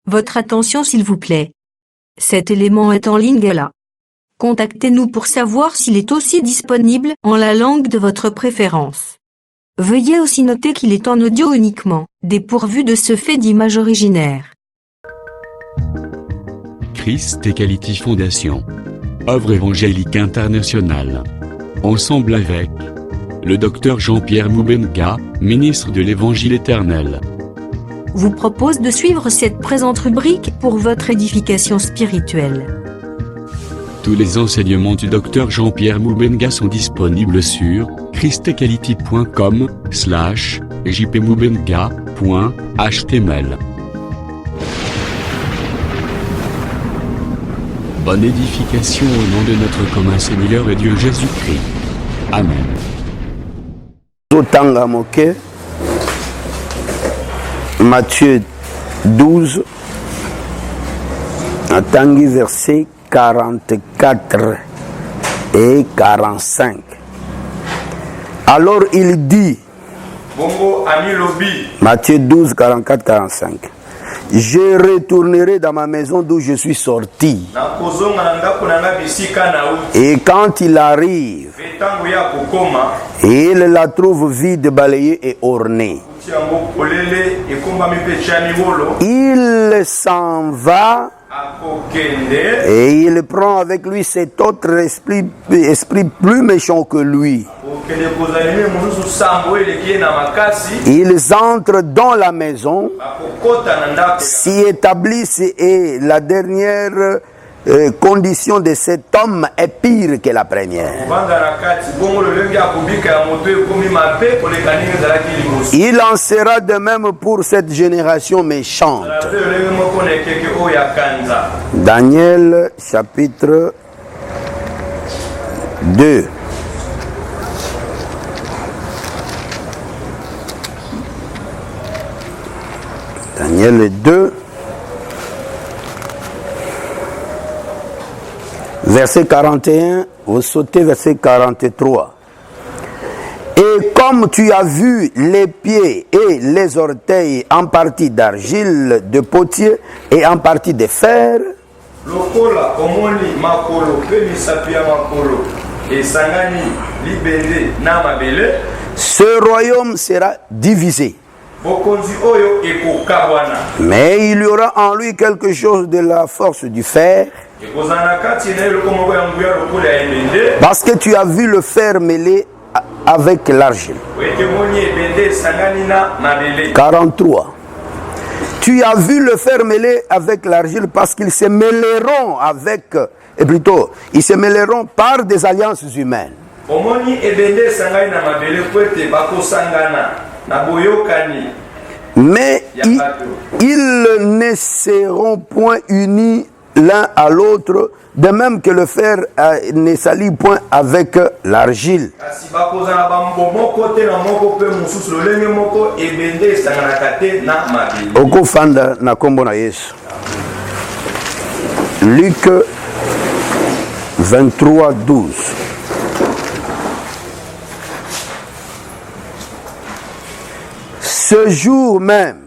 Votre attention s'il vous plaît. Cet élément est en lingala. Contactez-nous pour savoir s'il est aussi disponible en la langue de votre préférence. Veuillez aussi noter qu'il est en audio uniquement, dépourvu de ce fait d'image originaire. Christ Equality Foundation. Œuvre évangélique internationale. Ensemble avec le docteur Jean-Pierre Moubenga, ministre de l'Évangile éternel, Vous propose de suivre cette présente rubrique pour votre édification spirituelle. Tous les enseignements du docteur Jean-Pierre Moubenga sont disponibles sur christequality.com/jpmoubenga.html. Bonne édification au nom de notre commun Seigneur et Dieu Jésus-Christ. Amen. Tanga moke, Matthieu 12, Tangi verset 44 et 45. Alors il dit, Matthieu 12, 44, 45. Je retournerai dans ma maison d'où je suis sorti. Et quand il arrive, il la trouve vide, balayée et ornée. Il s'en va et il prend avec lui cet autre esprit plus méchant que lui. Ils entrent dans la maison, s'y établissent et la dernière condition de cet homme est pire que la première. Il en sera de même pour cette génération méchante. Daniel chapitre 2. Daniel 2. Verset 41, vous sautez verset 43. Et comme tu as vu les pieds et les orteils en partie d'argile, de potier et en partie de fer, ce royaume sera divisé. Mais il y aura en lui quelque chose de la force du fer. Parce que tu as vu le fer mêlé avec l'argile. 43. Tu as vu le fer mêlé avec l'argile parce qu'ils se mêleront avec, et plutôt, ils se mêleront par des alliances humaines. Mais ils ne seront point unis l'un à l'autre, de même que le fer ne s'allie point avec l'argile. Okofanda na kombo na Yesu. Luc 23, 12. Ce jour même,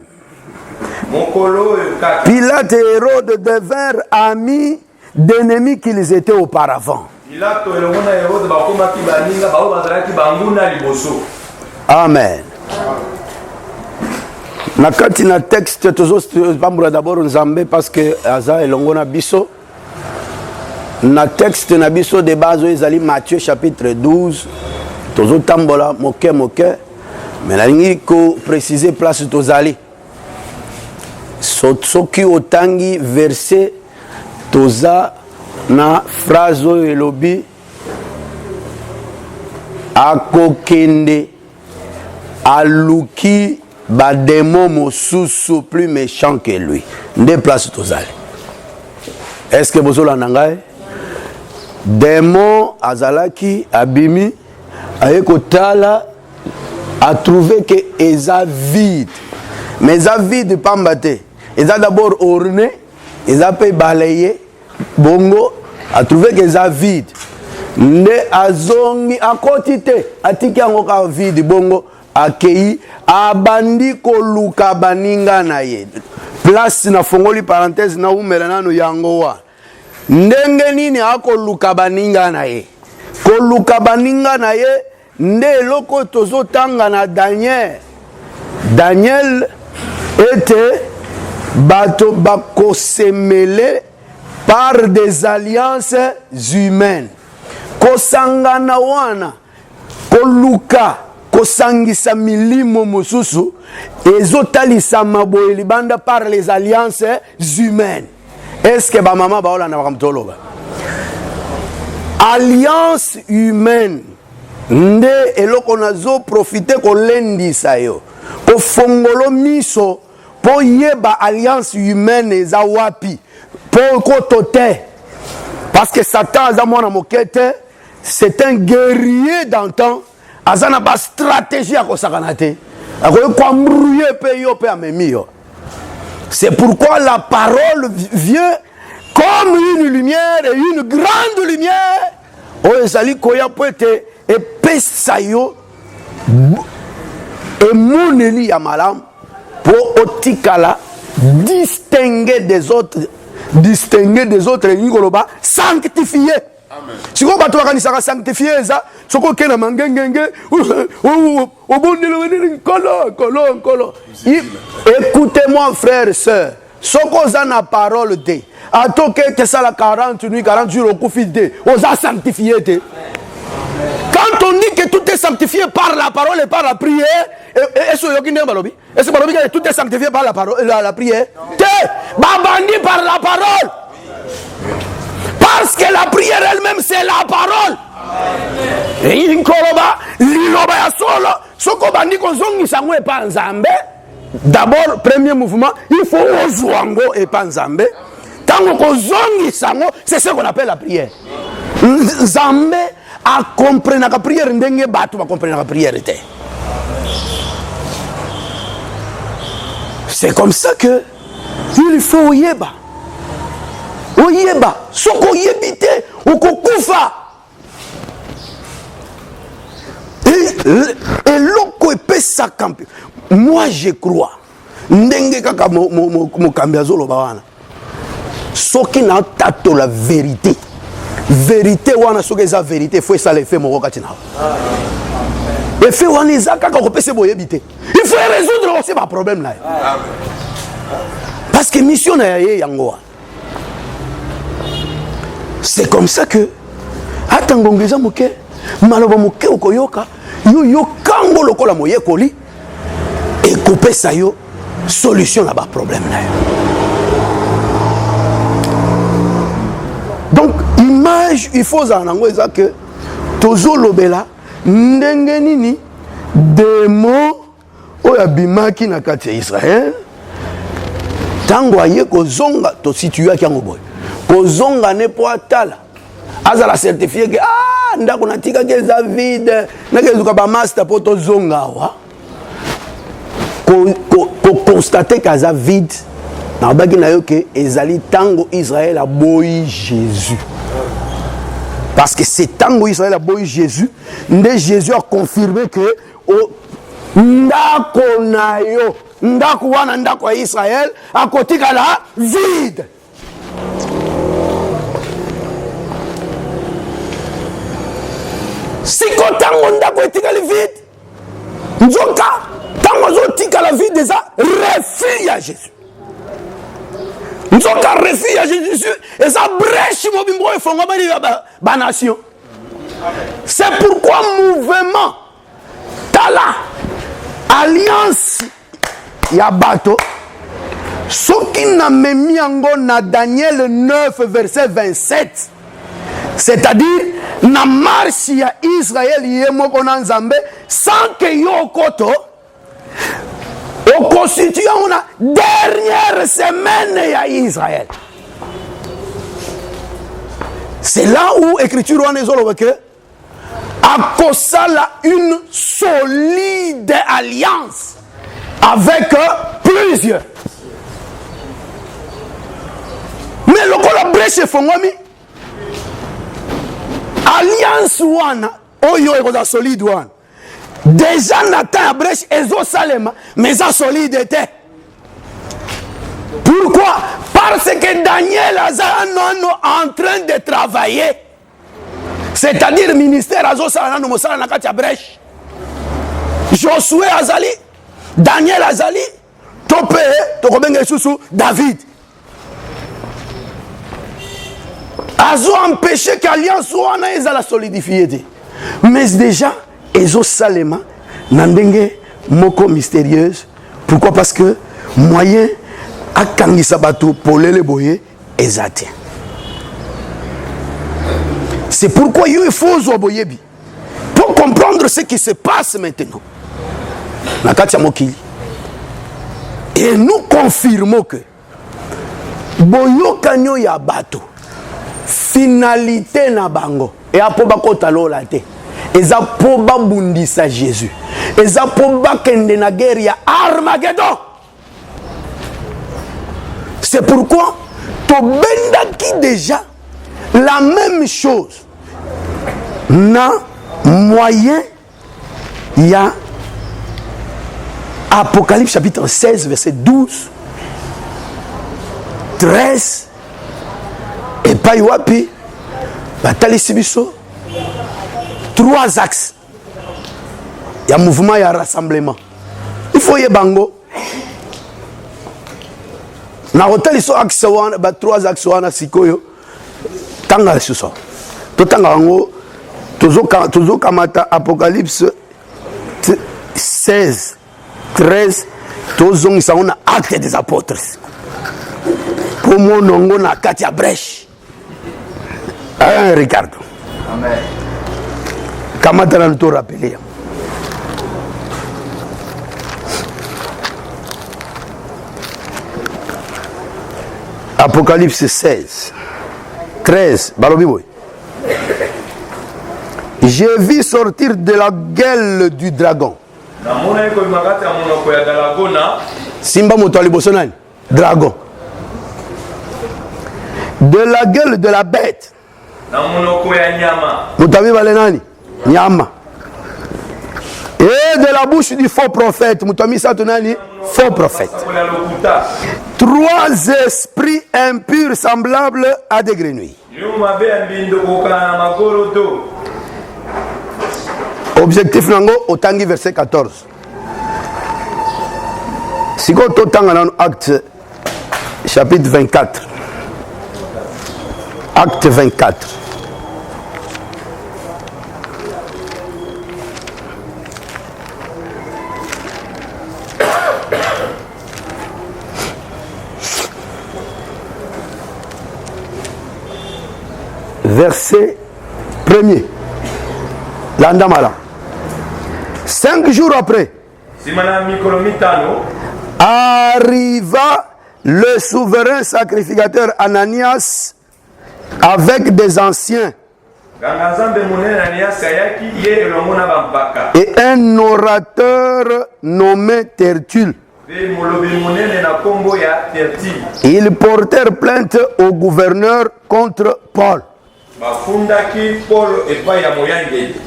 Pilate et Hérode devinrent amis d'ennemis qu'ils étaient auparavant. Amen. Nakati na texte tozo pambula d'abord nzambe parce que aza elongo na biso. Na texte na biso de base ezali Matthieu chapitre 12. Tozo tambola moke moke. Mais la ligne ko préciser place tozali. Soki otangi verset toza na phrase elobi akokende aluki bademo mosusu plus méchant que lui. Nde place tozali. Est-ce que bozola nangai? Démon azalaki abimi ayekotala a trouvé que eza vide. Mais eza vide pambate. Eza d'abord orné, eza pe balayé, bongo, a trouvé que eza vide. Ne azongi akotite, atiki angoka vide, bongo, akei, abandi koluka baninga na ye. place na fongoli parenthèse na umela nano yango wa ndenge nini akoluka baninga na ye koluka baninga na ye nde eloko tozotanga na Daniel était bato bakosemele par des alliances humaines kosangana wana koluka kosangisa milimo mosusu ezotalisa maboye libanda par les alliances humaines. Est-ce que ba mama baola na bakamtoloba alliance humaine nde eloko nazo profiter kolendisa yo ko fongolo miso po yeba alliance humaine eza wapi po kotote parce que Satan aza mwana mokete c'est un guerrier d'antan azana ba stratégie à kosakana te akoye kwa mbrouiller pe yo pe amemi yo. C'est pourquoi la parole vient comme une lumière et une grande lumière o ezali koya po ete epesa yo emoneli ya malamu po otikala distinguer des autres ngoloba sanctifié. Si vous bateau sera sanctifié ça soko kena mangengenge kolo. Écoutez-moi frères et sœurs, soko za na parole te atoke te sala 40 nuits 40 jours au kufide oza sanctifié te. Quand on dit que tout est sanctifié par la parole et par la prière, est-ce que tout est sanctifié par la parole, la prière? Babandi par la parole. Parce que la prière elle-même c'est la parole. Et d'abord, premier mouvement, il faut ozuango et panzambe. C'est ce qu'on appelle la prière. Zambé a compris la prière, ndenge batu va comprendre la prière. C'est comme ça que il faut yeba. Oyeba, soko yebite, okokufa. Et loko epesa kampi. Moi je crois. Ndenge kaka mo kambiazo lobawana. Soki na tato la vérité. Vérité wana soki eza vérité faut ça le fait moko katina. Et fait wana eza kaka ko pese boyebite. Il faut résoudre aussi ma problème là. Parce que mission na ye yango. C'est comme ça que atangongeza moke maloba moke okoyoka yo yokango lokola moyekoli et couper ça yo solution là bas problème là. Donc image il faut zanango eza que tozo lobela ndenge nini demo oya bimaki na kati ya Israël tango aye kozonga to situa kyango boy kozonga ne po atala azala certifié que ndako natika ke za vide na ke zuka ba master po to zonga wa ko constater que za vide na baki na yo ke ezali tango Israël a boyi Jésus parce que c'est tango Israël a boyi Jésus nde Jésus a confirmé que ndako na yo ndako wana ndako ya Israël akotika la vide. Si tango ndako etika le vide nzoka tango zotika la vide eza refus à Jésus nzoka refus à Jésus eza brèche mobimbo efongwamani ya ba nation. C'est pourquoi mouvement tala alliance ya bato soki na memi yango na Daniel 9 verset 27, c'est-à-dire na marche ya Israël yemoko na Nzambe sans que yo koto au constituant una dernière semaine ya Israël. C'est là où écriture on est que à kosala une solide alliance avec plusieurs. Mais le la brèche fongwami alliance wana oyo ekoza solide wana déjà nata ya brèche ezo salema mais ça solide était Pourquoi? Parce que Daniel est en train de travailler. C'est-à-dire ministère azosala no mosala na kati ya brèche. Josué azali, Daniel azali, topé tokobenge susu David. Azo empêché qu'alliance wana ezala solidifiée. Mais déjà ezo salema nandenge moko mystérieuse. Pourquoi? Parce que moyen akangisa bato polele boye ezate. C'est pourquoi il faut zoboyebi pour comprendre ce qui se passe maintenant. Nakatia mokili. Et nous confirmons que boyokanyo ya bato finalité na bango et apoba kota lola te. Eza poba bundisa Jésus. Eza poba kende na guerre ya Armageddon. C'est pourquoi tobenda qui déjà la même chose na moyen il y a Apocalypse chapitre 16 verset 12 13 et pas wapi batali sibiso 3 axes. Il y a mouvement, il y a rassemblement. Il faut y bango. Na hotel so axe wana ba 3 axes wana sikoyo tanga suso. To tanga bango tozo kamata Apocalypse 16 13 tozong sa on acte des apôtres. Pour mon nongo na katia brèche. Ricardo. Amen. Kamata na to rappeler. Apocalypse 16 13 balobiboy. J'ai vu sortir de la gueule du dragon. Simba moto liboso nani? Dragon. De la gueule de la bête. Moutavi vale nani? Nyama. Et de la bouche du faux prophète. Moutami sato nani? Faux prophète. 3 esprits impurs semblables à des grenouilles. Objectif nango otangi verset 14. Siko to tanga nan acte chapitre 24. Acte 24. Verset 1er. Landamala. 5 jours après, arriva le souverain sacrificateur Ananias avec des anciens et un orateur nommé Tertulle. Ils portèrent plainte au gouverneur contre Paul.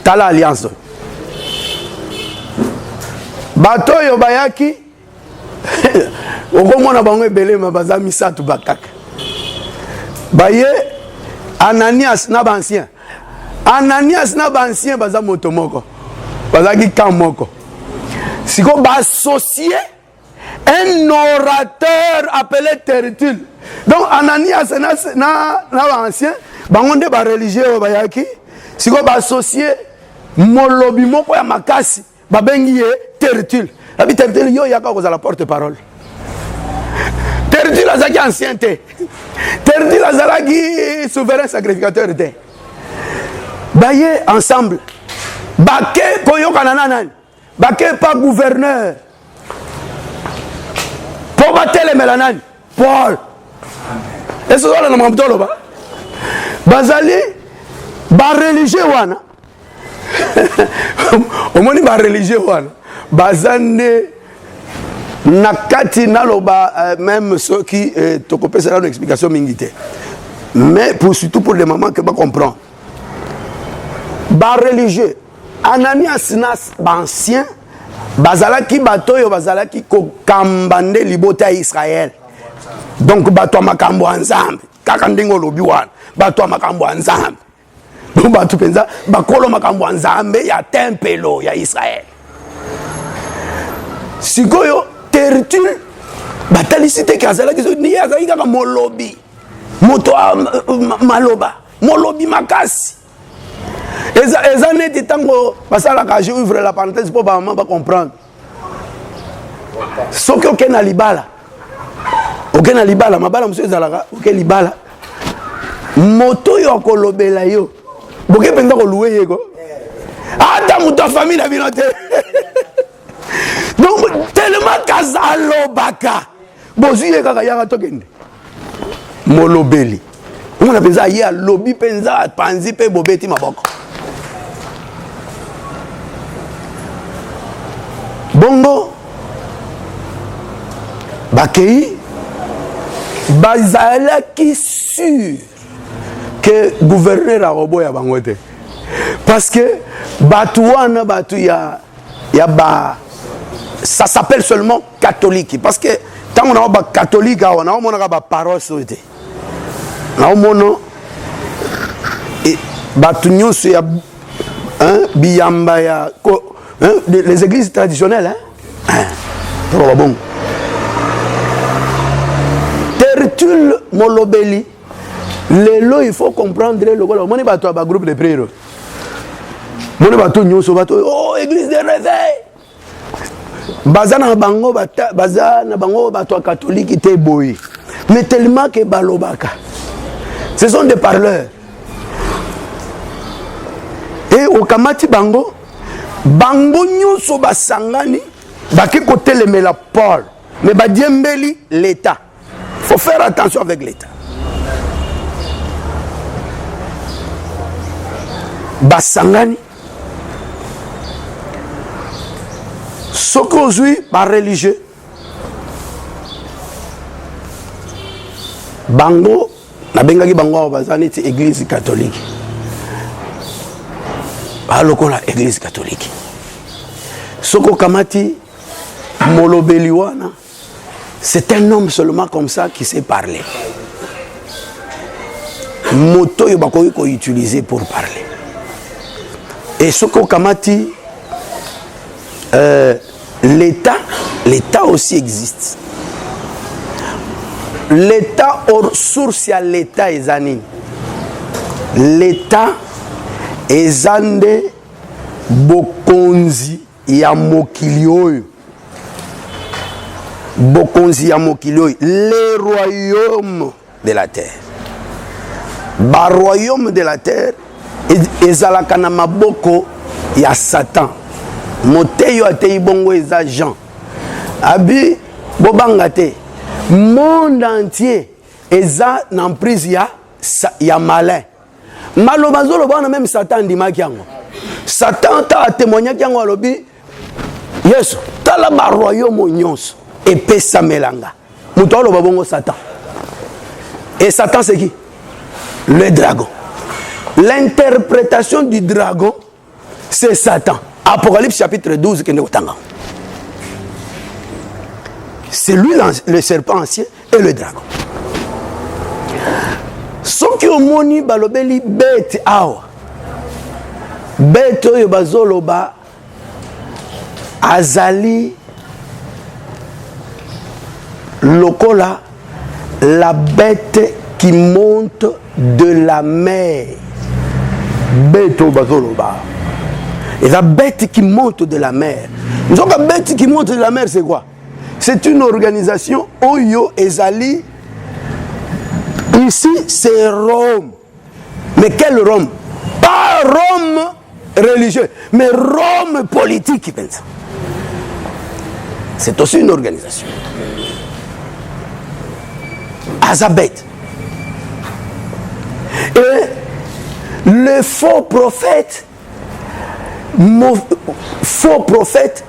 Tala alliance. Bato yo bayaki okomona bango ebele mabaza misatu bakaka. Baye Ananias na bancien. Ananias na bancien baza moto moko. Bazaki kam moko. Siko ba associé un orateur appelé Tertulle. Donc Ananias na bancien bangonde ba religieux bayaki siko ba associé molobi moko ya makasi babengi ye Tertulle. Abi Tertulle yo yaka ko za la porte-parole. Tertulle azaki ancien te. Tertulle azalaki souverain sacrificateur te. Baye ensemble. Bake koyoka nanani. Bake pas gouverneur. Pour battre melanani. Paul. Est-ce que on a mambtolo ba? Bazali ba religieux wana. Omoni ba religieux wana. Bazane nakati naloba même ceux qui tokopé ça une explication mingité. Mais pour surtout pour les mamans que pas comprendre. Ba religieux Ananias nas ancien bazalaki batoyo bazalaki ko kambande libota Israël. Donc bato makambo ensemble kaka ndingo lobi wana bato makambo ensemble donc bato penza bakolo makambo ensemble ya tempelo ya Israël sikoyo Tertulle batalisi te kazala kiso ni azali kaka molobi moto maloba molobi makasi eza neti tango basala ka je ouvre la parenthèse pour ba maman ba comprendre soki okena libala mabala monsieur ezalaka oke libala moto yo akolobela yo boke penza koluwe ye ko ata moto famille na bino te donc tellement kazalobaka bozwi ye kaka yaka tokende molobeli omona penza ye alobi penza apanzi mpe bobeti maboko bongo bakei bazalaki sûr que gouverneur arobo ya bango te parce que batu wana batu ya ba ça s'appelle seulement catholique parce que tant on a ba catholique on a monaka ba paroisse te na mono et batu nyonso ya biyamba ya les églises traditionnelles bon Tertulle molobeli lelo il faut comprendre le golo moni bato ba groupe de prière moni bato nyonso bato oh église de réveil bazana bango bato catholique te boyi mais tellement que balobaka ce sont des parleurs et au kamati bango nyonso basangani baki kotelemela Paul mais badiembeli l'état. Il faut faire attention avec l'État. Basangani sokozui par religieux bango na bengaki bango bazani ti église catholique balokola église catholique soko kamati molobeli wana c'est un homme seulement comme ça qui sait parler. Moto yo bakoki ko utiliser pour parler. Et ce qu'on kamati l'État aussi existe. L'État or source ya l'État ezani. L'État ezande bokonzi ya mokili oyo. Bokonzi ya mokili oyo, les royaumes de la terre. Ba royaume de la terre ezalaka na maboko ya Satan. Moteyo atei bongo eza Jean. Abi bobanga te. Monde entier eza na emprise ya malin. Maloba zolo bana même Satan ndimaki yango. Satan ta témoignaki yango alobi Yesu tala ba royaume nyonso epesa melanga. Muto aloba bongo Satan. Et Satan c'est qui? Le dragon. L'interprétation du dragon c'est Satan. Apocalypse chapitre 12 que nous avons. C'est lui le serpent ancien et le dragon. Ce qui est moni balobeli bête awa. Bête oyo bazoloba azali lokola la bête qui monte de la mer. Bête oyo bazoloba. Et la bête qui monte de la mer. Donc la bête qui monte de la mer, c'est quoi? C'est une organisation Oyo Ezali. Ici, c'est Rome. Mais quel Rome? Pas Rome religieux, mais Rome politique qui pense. C'est aussi une organisation. Azabeth. Et le faux prophète, le faux prophète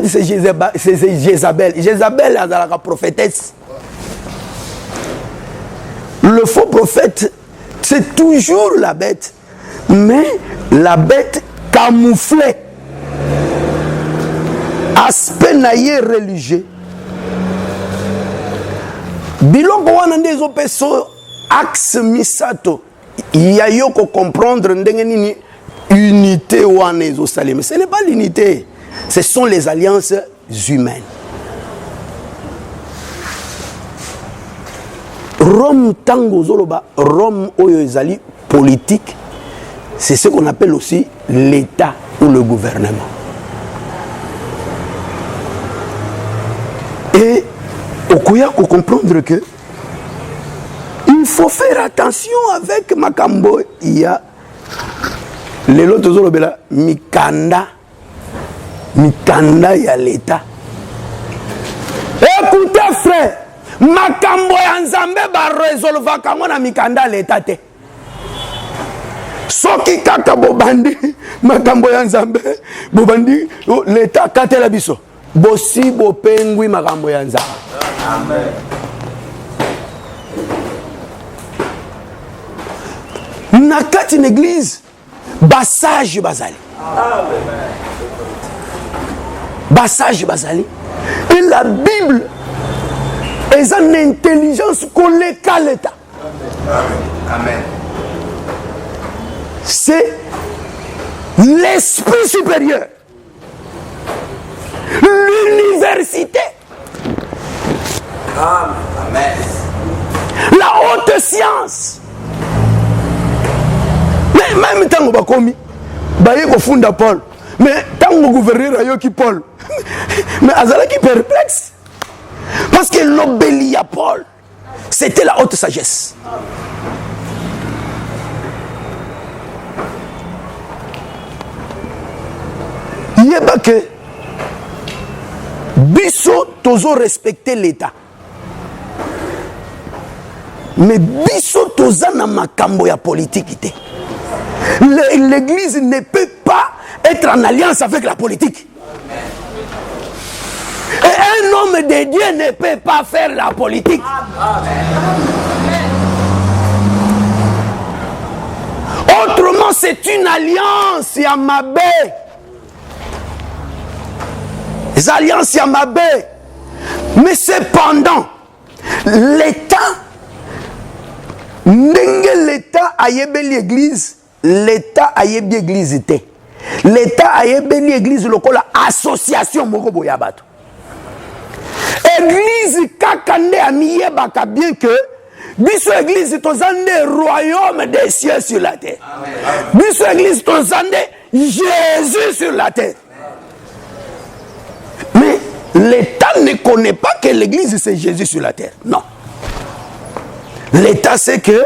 c'est Jézabel. Jézabel est la prophétesse. Le faux prophète c'est toujours la bête, mais la bête camouflée. Aspect naïe religieux. biloko wana nde ezopesa axe misato ya yo comprendre ndenge nini unité wana ezosalema. Ce n'est pas l'unité, ce sont les alliances humaines. Rome tango zoloba Rome oyo ezali politique, c'est ce qu'on appelle aussi l'État ou le gouvernement. Et okoya ko comprendre que il faut faire attention avec makambo ya lelo tozolobela mikanda ya l'État. Écoutez frère, makambo ya nzambe ba résolva kango na mikanda l'État te. Soki kaka bobandi makambo ya nzambe bobandi l'État katela biso bosi bopengwi makambo ya nzambe. Amen. Na kati une église bassage bazali. Amen. Bassage bazali. Et la Bible est une intelligence collée à l'État. Amen. C'est l'esprit supérieur, l'université, amen, la haute science. Mais même tant que bakomi baye ko funda Paul, mais tant que gouverneur ayo ki Paul, mais azala ki perplexe parce que l'obélit à Paul, c'était la haute sagesse. Il y a pas que biso tozo respecter l'État, mais biso toza na makambo ya politique. L'église ne peut pas être en alliance avec la politique. Et un homme de Dieu ne peut pas faire la politique. Autrement, c'est une alliance Yamabé. Les alliances Yamabé. Mais cependant, l'État, l'État a yébé l'église, l'État a yébé l'église. L'État a yébé l'église, lokola association moko boyabato. Église kakande amiyebaka bien que biso église tozande royaume des cieux sur la terre. Biso église tozande Jésus sur la terre. Mais l'État ne connaît pas que l'église c'est Jésus sur la terre. Non. L'État sait que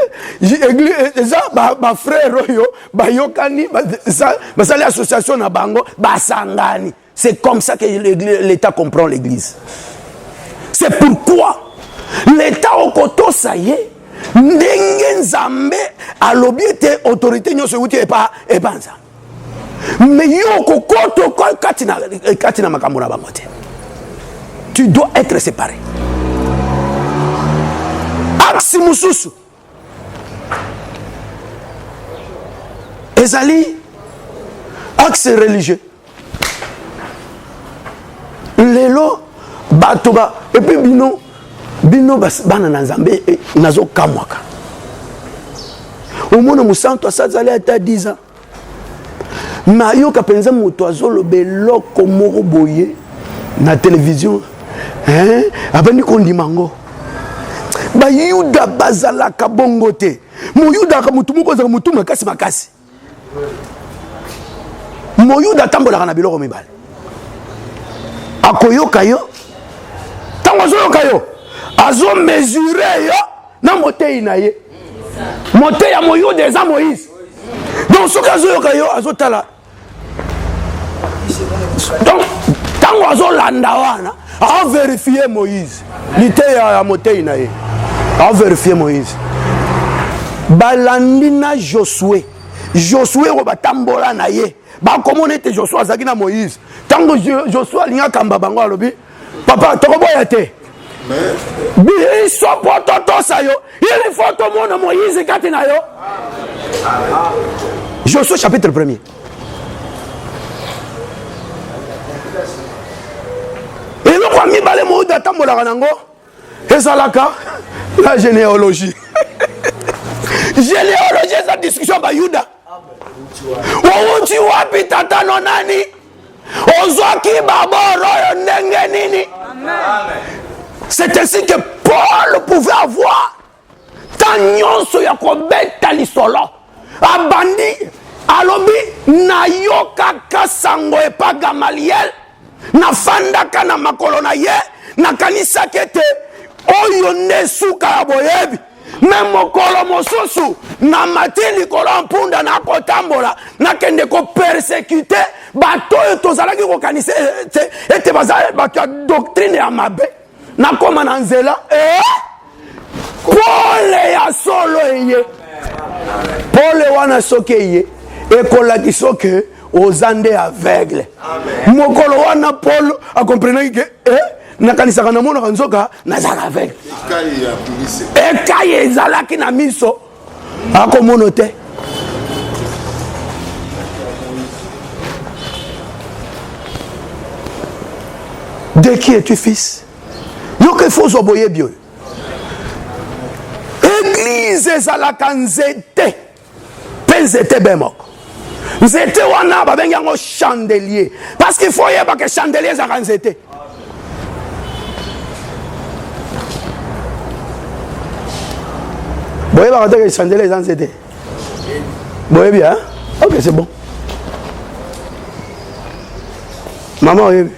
ma frère Royo, Bayokani, l'association na bango, Basangani. C'est comme ça que l'État comprend l'église. C'est pourquoi l'État au koto ça y est, ndenge nzambe alobiete autorité nyoso wuti e banza. Mais yo koto katina makambo na bango te. Tu dois être séparé. Axe mususu ezali axe religieux. Lelo batoba et puis bino bana na nzambe nazo kamwaka. Omona musanto asazali ata 10 ans. Ma yo kapenza moto azolo beloko moko boye na télévision. Hein? Abandi kondimango. Ba yuda bazalaka bongo te. Mo yuda ka mutu moko za mutu makasi. Mo yuda tambola na biloko mibale. Akoyoka yo. Tango zoyoka yo. Azo mesurer yo na motei na ye. Motei ya mo yuda eza Moïse. Donc soka zoyoka yo azo tala. Donc tango azo landa wana, a vérifier Moïse. Lité ya motei na ye. A vérifier Moïse. Balandina Josué. Josué ko batambola na ye. Ba comment était Josué azaki na Moïse. Tango Josué linga kamba bango alobi. Papa tokoboya te. Bi so poto sa yo. Il faut tout monde Moïse kati na yo. Josué chapitre 1er. Et le premier balé mo datambola nango. ezalaka la généalogie. Généalogie eza discussion bayuda. Outi wapi tata no nani? Ozwaki baboro yo ndenge nini? C'est ainsi que Paul pouvait avoir tant nyonso ya kobeta lisolo. Abandi alobi na yokaka sango epa Gamaliel na fandaka na makolo na ye na kanisa kete oyo nde suka ya boyebi me mokolo mosusu na mati likolo mpunda na kotambola na kende ko persécuter bato oyo tozalaki kokanisa ete bazala bato ya doctrine ya mabe na koma na nzela Pole ya solo eye Pole wana soke eye ekolaki soke ozande aveugle mokolo wana Paul a comprenait que nakanisa kana mona kanzoka nazaka aveugle ekaye ezalaki na miso akomono te de qui es-tu fils yoke faut oboye bio église ezalaka nzete pe nzete bemoko nzete wana babengi yango chandelier parce qu'il faut yeba que chandelier ezalaka nzete boyebaka te que chandelier eza nzete boyebi hein? Ok, c'est bon. Maman oyebi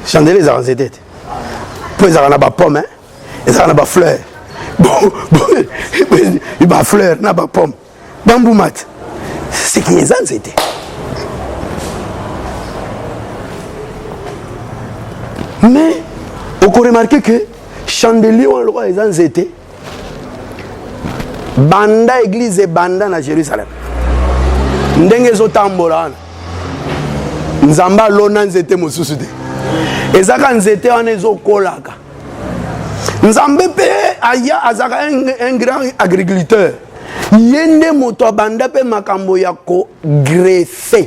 chandelier ezalaka nzete te po ezalaka na bapomme ezalaka na bafleur bafleur na bapomme bambuma te c'est qui eza nzete mais oko remarquer que chandelier wana lokola eza nzete banda église ebanda na Jérusalem ndenge ezotambola wana nzambe alona nzete mosusu te ezaka nzete wana ezokolaka nzambe pe aya azaka un grand agriculteur yende moto abanda pe makambo ya ko greffer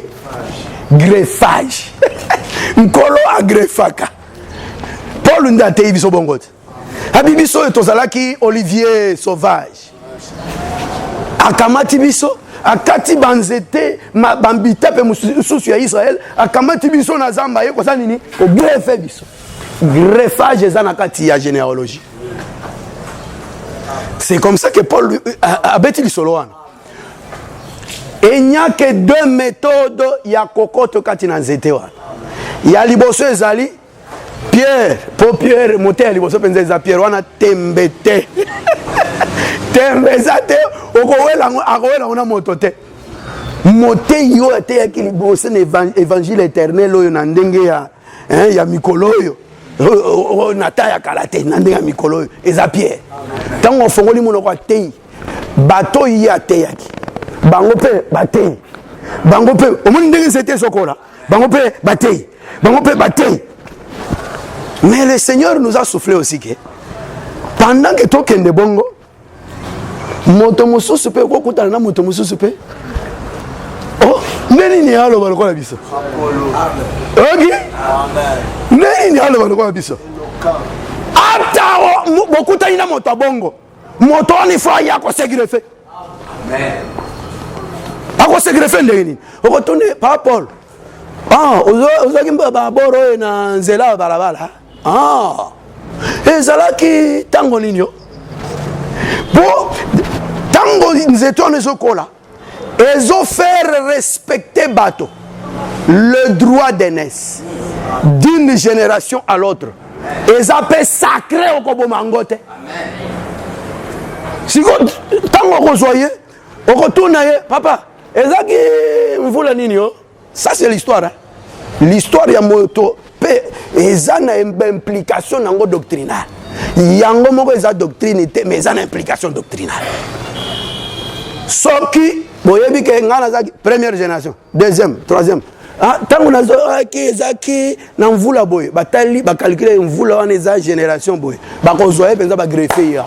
greffage nkolo agrefaka Paul ndate biso bongote abibiso etozalaki Olivier Sauvage akamati biso akati banzete bambita pe mususu ya Israël akamati biso na zamba ye kosa nini ko greffer biso greffage eza kati ya généalogie. C'est comme ça que Paul a bêti le solo. Il n'y a que deux méthodes ya kokoto kati na nzete wana. Ya liboso ezali Pierre, pour Pierre monter à liboso penza za Pierre wana tembete. Tembezate okowela ona motote. Mote yo ate ya liboso na évangile éternel oyo na ndenge ya mikolo oyo. Nataya kalate nande ya mikolo eza Pierre tango fongoli monoko atei bato yi ateyaki bango pe batei bango pe omoni ndenge nzete sokola bango pe batei mais le Seigneur nous a soufflé aussi que pendant que tokende bongo moto mosusu pe kokutana na moto mosusu pe neni ni halo balokola biso ok neni ni halo balokola biso ata bokutani na moto bongo moto ni fa ya ko segrefe amen ako segrefe ndeni okotone pa Paul ozaki mbaba boro na nzela balabala ezalaki tango ninyo bo tango nzeto nezokola ils ont fait respecter bateau le droit d'aînesse d'une génération à l'autre. Ils appellent sacré au Kobomangote. Si vous voyez, vous retournez, papa, ça c'est l'histoire. Hein? L'histoire de moto, ils ont une implication dans la doctrine. Il y a une doctrine, mais ils ont une implication doctrinale. Sauf qui boyebi ke ngana za première génération, deuxième, troisième. Tango nazo zaki na mvula boye, batali ba calculer mvula wana za génération boye. Ba kozoye penza ba greffer ya.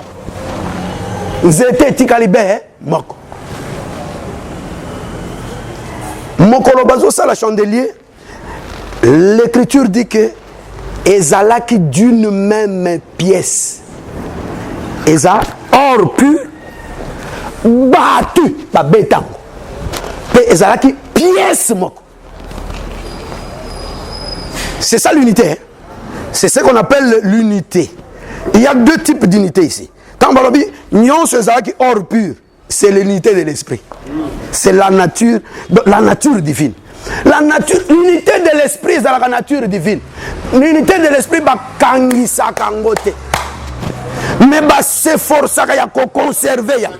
Nzete tikalibe moko. Mokolo bazo sala chandelier. L'écriture dit que ezalaki d'une même pièce. Eza or pur battu babetango. Pe ezalaki pièce moko. C'est ça l'unité. Hein? C'est ce qu'on appelle l'unité. Il y a deux types d'unité ici. Quand balobi nyon se ezalaki or pur, c'est l'unité de l'esprit. C'est la nature divine. La nature, l'unité de l'esprit, c'est la nature divine. L'unité de l'esprit, bah kangisa kangote. Mais bah s'efforce à ya conserver ya.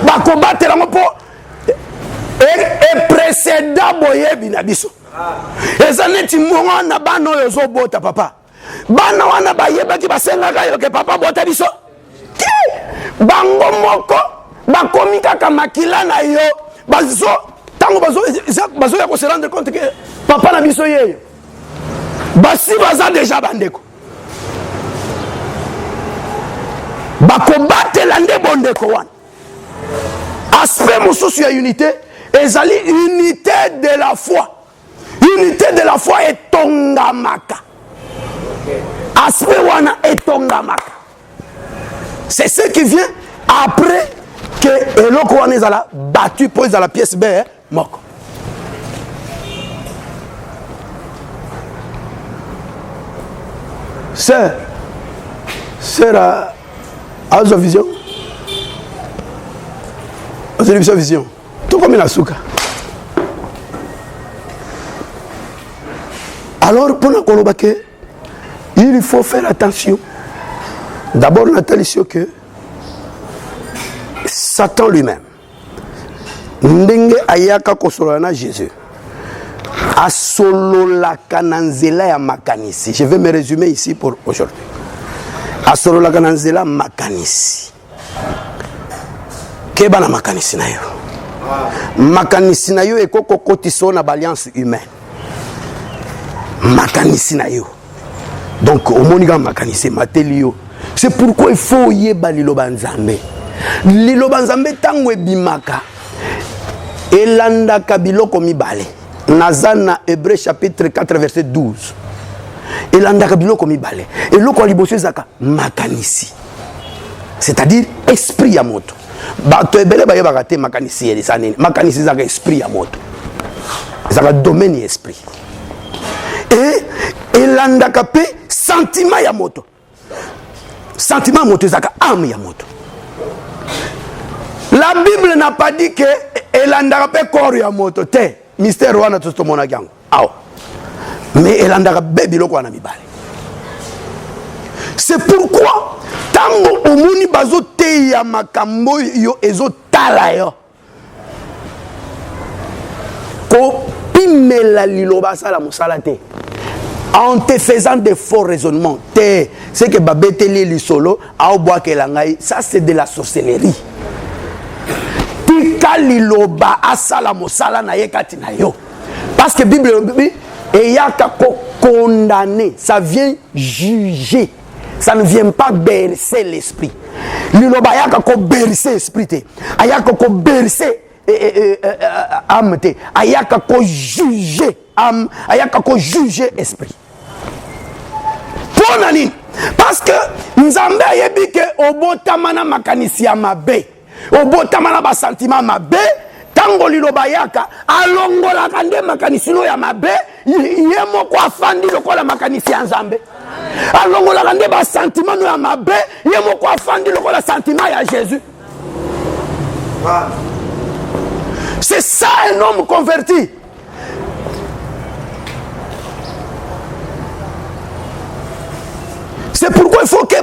Bah combattre la mopo. Et précédent boye binabiso. Et ça n'est pas na bano yozo bota papa. Bana wana ba yeba ki basenga ka yo ke papa bota biso. Bango moko ba komika ka makila na yo bazo tango bazo ya ko se rendre compte que papa na biso yeyo. Basi baza déjà bandeko. Ba combattre la nde bondeko wana. Aspect mosusu ya unité, ezali unité de la foi. Unité de la foi est tongamaka. Aspect wana est tongamaka. C'est ce qui vient après que eloko wana ezala battu pour la pièce B moko. Sœur a vision. Vision. Tout comme la souka. Alors, pour nous il faut faire attention. D'abord, on attend ici que Satan lui-même, ndenge ayaka kosolana Jésus, a solo la kananzela ya makanisi. Je vais me résumer ici pour aujourd'hui. A solo la kananzela makanisi. Keba na makanisi na yo. Makanisi na yo ekoko kotiso na balance humaine. Makanisi na yo. Donc au moniga makanisi matelio. C'est pourquoi il faut yeba liloba nzambe. Liloba nzambe tango ebimaka. Elanda kabiloko mibale. Nazana Hébreu chapitre 4 verset 12. Elanda kabiloko mibale. Et loko liboso zaka makanisi. C'est-à-dire esprit ya moto. Bato ebele baye bakate makanisi elisani. Makanisi zaka esprit ya moto. Zaka domaine esprit. Et elanda kape sentiment ya moto. Sentiment moto zaka âme ya moto. La Bible n'a pas dit que elanda kape corps ya moto te. Mystère wana to mona gango. Aw. Mais elanda kape biloko wana mibale. C'est pourquoi tango omoni bazo te ya makambo yo ezo tala yo ko pimela liloba sala musala te en te faisant des faux raisonnements te c'est que babeteli lisolo a bois que langai ça c'est de la sorcellerie tika liloba asala musala na yekati na yo parce que Bible et yaka ko condamner ça vient juger. Ça ne vient pas bercer l'esprit. Liloba ayaka ko bercer l'esprit te. Ayaka ko bercer âme te. Ayaka ko juger âme. Ayaka ko juger esprit. Pour nani? Parce que Nzambe ayebi ke obotamana makanisi ya mabe. Obotamana ba sentiment mabe. Tango liloba yaka alongola kande makanisi no ya mabe. Yemo ko afandi lokola makanisi ya Nzambe. Alors, on a rendu un sentiment de ma bé, il y a mon quoi fandi le sentiment à Jésus. C'est ça un homme converti. C'est pourquoi il faut que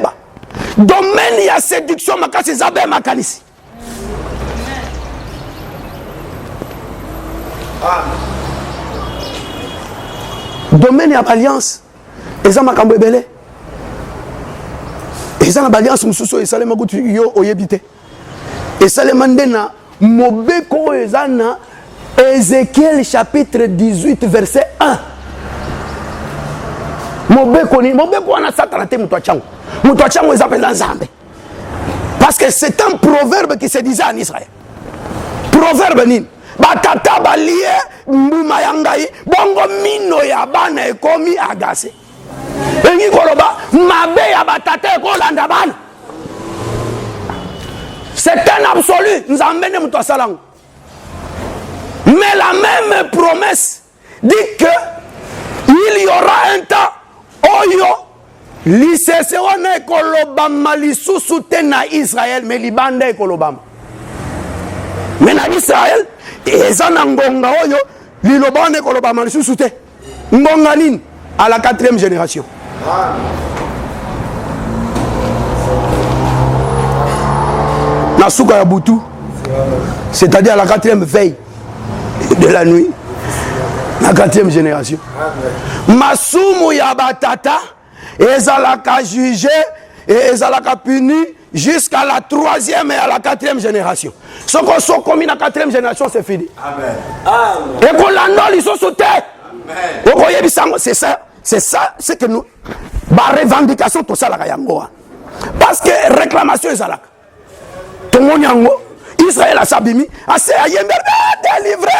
domaine il y a séduction makasi zabe makanisi. Domaine il y a alliance. Eza makambo ebele. Eza na alliance mususu esalema kutu yo oyebite. Esalema ndena mobeko eza na Ézéchiel chapitre 18 verset 1. Mobeko wana satana te mutu achango. Mutu achango eza pela Nzambe. Parce que c'est un proverbe qui se disait en Israël. Proverbe nini? Batata balie mbuma yangai bongo mino ya bana ekomi agase. Nengi koloba mabe ya batata kolanda bana. C'est un absolu. Nous emmènons muto salang. Mais la même promesse dit que il y aura un temps oyo lisese wana ekolobama lisusu te na Israël mais libanda ekolobama. Mais na Israël eza na ngonga oyo liloba wana ekolobama lisusu te. Ngonga nini? À la 4e génération. Na suka ya butu, c'est-à-dire à la 4e veille de la nuit, la 4e génération. Masumu ya batata ezalaka jugé et ezalaka puni jusqu'à la 3e et à la 4e génération. Ce qu'on soit commis dans la 4e génération, c'est fini. Amen. Et qu'on l'annonce, ils sont sous terre. C'est ça, c'est que nous, la revendication, tout ça, la yangoa. Parce que réclamation est là. Tout le monde yango, Israël a sabimi, a délivré.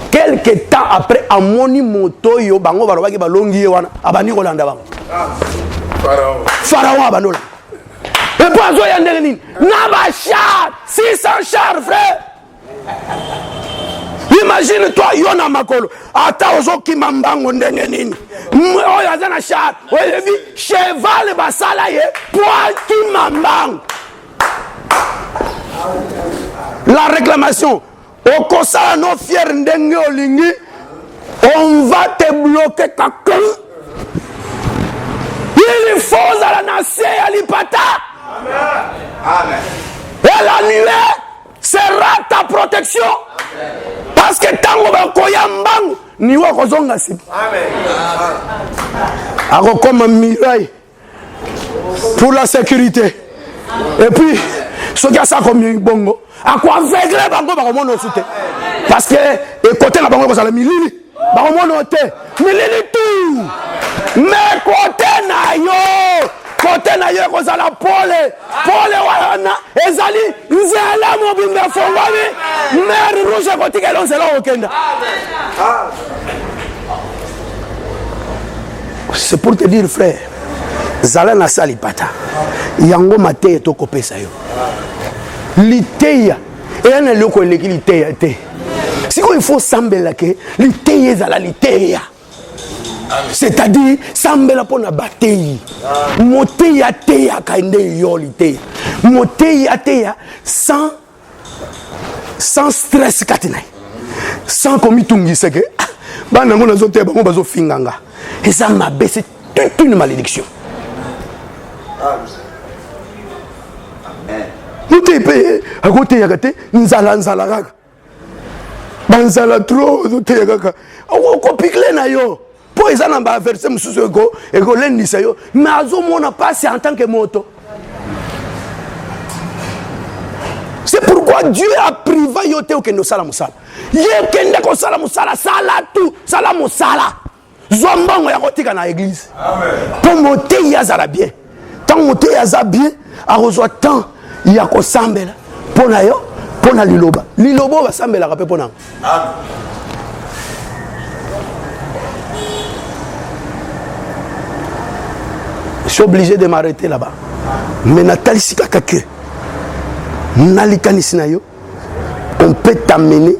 Quelques temps après, à moni moto yo bango barobaki balongi wana, abani kolanda bango. Pharaon abanola. Et pour azo yandere nini? Naba char, 600 chars, frère. Imagine-toi, Yona Makolo, ata ozoki mambango ndenge nini. Oyo azana char, oyo vi cheval basala ye, poaki mambango. La réclamation, au kosala no fier ndenge olingi, on va te bloquer quelqu'un. Il faut à la nation à l'ipata. Amen. Et la nuée sera ta protection. Parce que tango ba koyambang ni wa kozonga si. Amen. Ako comme un mirail pour la sécurité. Et puis ce qui a ça comme bongo, à quoi aveugle bango ba komono sute. Parce que et côté la bango ko sala milili, ba komono te. Milili tout. Mais côté na yo ko sala pole wana ezali nzela mobimbe fongami mer rouge côté que l'on se la okenda. C'est pour te dire frère, zala na sali pata yango mate to kopesa yo liteya et na loko leki liteya te siko il faut sambela ke liteya zala liteya. C'est-à-dire, sambela pona batei. Moteya teya kainde yolite. Moteya teya sans stress katinai. Sans komitungi seke. Bana ngona zote bango bazo finganga. Et ça m'a baissé toute une malédiction. Nous te payé à côté yakate nzala kaka. Banzala trop zote yakaka. Ko pikle na yo. Pour les gens qui versé mususu ego lendisa yo mais azo mona passe en tant que moto. C'est pourquoi Dieu a privé yote au kendo sala musala. Ye kende ko sala musala sala tout sala musala. Zombango ya kotika na église. Amen. Pour monter ya zala bien. Tant monter ya za bien a reçoit tant ya ko sambela. Pona yo pona liloba. Liloba va sambela rapé pona. Amen. Je suis obligé de m'arrêter là-bas. Mais Nathalie Sikakake, on peut t'amener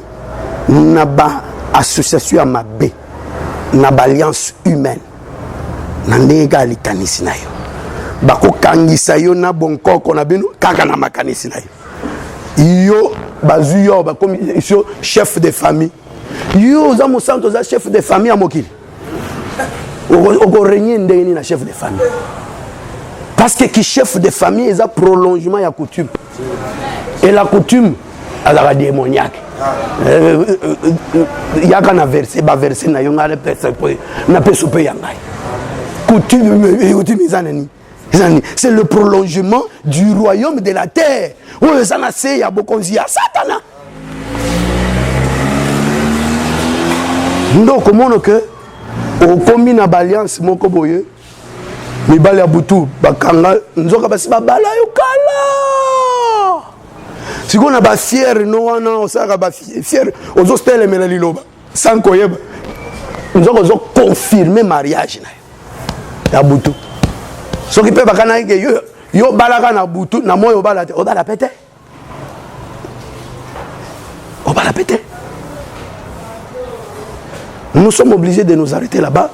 dans l'association à ma baie, dans l'alliance humaine, dans l'égalité. Bako kangisa yo na bonko kona bino kaka na makanisi na yo bazu yo ba comme chef de famille yo za mo santo za chef de famille amokili o régner ndeni na chef de famille. Parce que qui chef de famille est un prolongement de la coutume. Et la coutume, elle a démoniaque. Il y a un verset, c'est le prolongement du royaume de la terre. Il y a beaucoup de Satan. Donc, comment que au combine à l'alliance, mon coboye, mi bala butu bakanga nzoka basi babala yokala siko na ba fier no wana osaka ba fier ozostele mela liloba sans koyeba nous avons confirmé mariage na butu. Ce qui peut pas que yo balaka na butu na moi yo balate o bala pété. O bala pété. Nous sommes obligés de nous arrêter là-bas.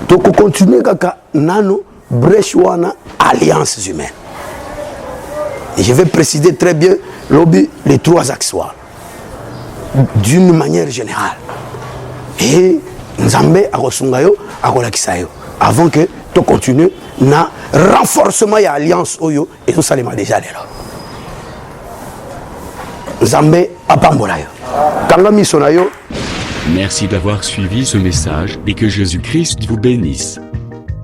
Donc continuer kaka nano brèche wana alliances humaines. Et je vais préciser très bien les trois axes d'une manière générale. Et Nzambe akosungayo akolakisayo avant que tu continues na renforcement et alliance oyo et tout ça les déjà là. Nzambe apambolayo. Kanga misonayo. Merci d'avoir suivi ce message et que Jésus-Christ vous bénisse.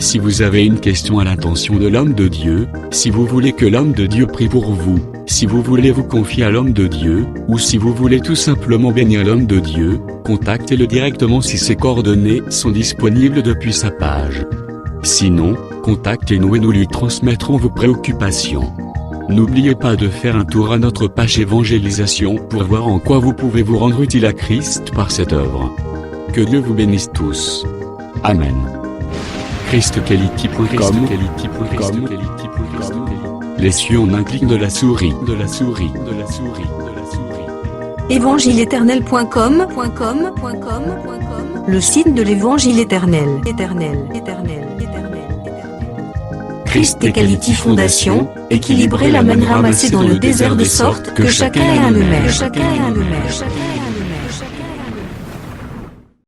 Si vous avez une question à l'intention de l'homme de Dieu, si vous voulez que l'homme de Dieu prie pour vous, si vous voulez vous confier à l'homme de Dieu, ou si vous voulez tout simplement bénir l'homme de Dieu, contactez-le directement si ses coordonnées sont disponibles depuis sa page. Sinon, contactez-nous et nous lui transmettrons vos préoccupations. N'oubliez pas de faire un tour à notre page évangélisation pour voir en quoi vous pouvez vous rendre utile à Christ par cette œuvre. Que Dieu vous bénisse tous. Amen. ChristQuality.com. Les cieux en un clic de la souris. Évangile-éternel.com. Le site de l'évangile éternel. ChristQuality Fondation, équilibrer la manne ramassée dans le désert de sorte que chacun ait un eumère.